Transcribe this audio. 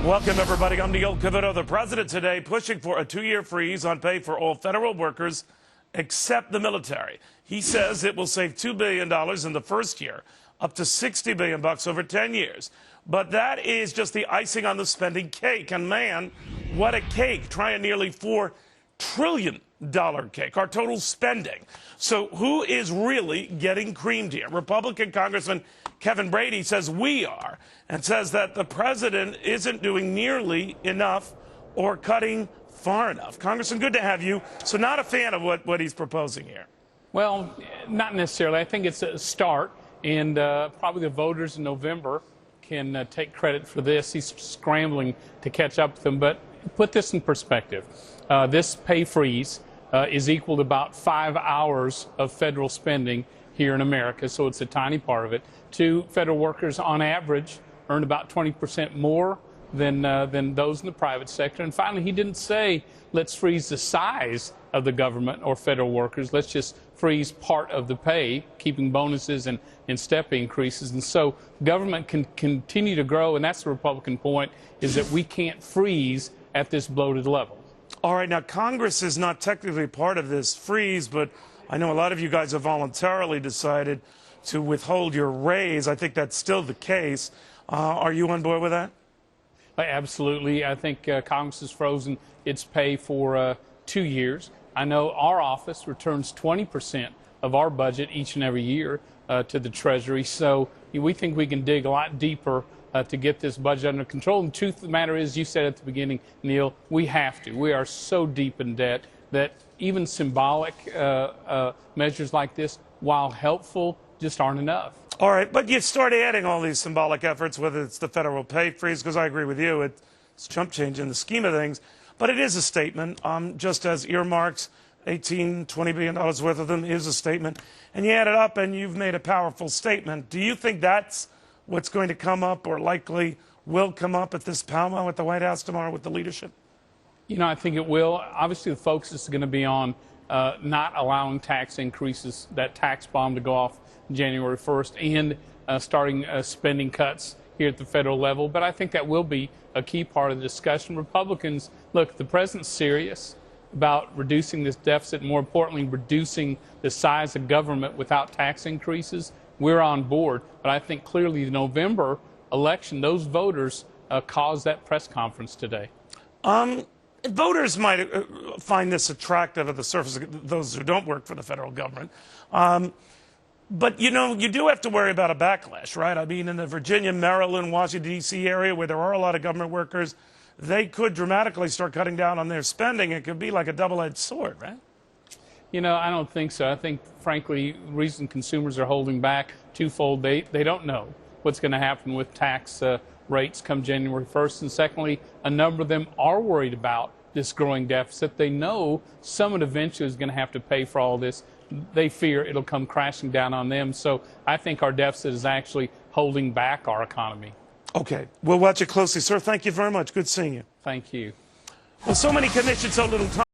Welcome, everybody. I'm Neil Cavuto. The president today pushing for a 2-year freeze on pay for all federal workers except the military. He says it will save $2 billion in the first year, up to $60 billion over 10 years. But that is just the icing on the spending cake. And man, what a cake. Try a nearly $4 trillion cake, our total spending. So who is really getting creamed here? Republican Congressman Kevin Brady says we are, and says that the president isn't doing nearly enough or cutting far enough. Congressman, good to have you. So not a fan of what he's proposing here. Well, not necessarily. I think it's a start, and probably the voters in November can take credit for this. He's scrambling to catch up with them. But put this in perspective. This pay freeze is equal to about 5 hours of federal spending here in America, so it's a tiny part of it. Federal workers, on average, earn about 20% more than those in the private sector. And finally, he didn't say, let's freeze the size of the government or federal workers. Let's just freeze part of the pay, keeping bonuses and step increases. And so government can continue to grow, and that's the Republican point, is that we can't freeze at this bloated level. All right, now Congress is not technically part of this freeze, but I know a lot of you guys have voluntarily decided to withhold your raise. I think that's still the case. Are you on board with that? Absolutely. I think Congress has frozen its pay for 2 years. I know our office returns 20% of our budget each and every year to the Treasury. So we think we can dig a lot deeper to get this budget under control. And the truth of the matter is, you said at the beginning, Neil, we have to. We are so deep in debt that even symbolic measures like this, while helpful, just aren't enough. All right, but you start adding all these symbolic efforts, whether it's the federal pay freeze, because I agree with you, it's chump change in the scheme of things, but it is a statement, just as earmarks, $18, $20 billion worth of them is a statement, and you add it up and you've made a powerful statement. Do you think that's what's going to come up or likely will come up at this powwow at the White House tomorrow with the leadership? You know, I think it will. Obviously, the focus is going to be on not allowing tax increases, that tax bomb to go off January 1st, and starting spending cuts here at the federal level. But I think that will be a key part of the discussion. Republicans, look, the president's serious about reducing this deficit, more importantly, reducing the size of government without tax increases. We're on board. But I think clearly the November election, those voters caused that press conference today. Voters might find this attractive at the surface, those who don't work for the federal government. But, you know, you do have to worry about a backlash, right? I mean, in the Virginia, Maryland, Washington, D.C. area where there are a lot of government workers, they could dramatically start cutting down on their spending. It could be like a double-edged sword, right? You know, I don't think so. I think, frankly, the reason consumers are holding back twofold. They don't know what's going to happen with tax rates come January 1st. And secondly, a number of them are worried about this growing deficit. They know someone eventually is going to have to pay for all this. They fear it'll come crashing down on them. So I think our deficit is actually holding back our economy. Okay. We'll watch it closely, sir. Thank you very much. Good seeing you. Thank you. Well, so many commissions, so little time.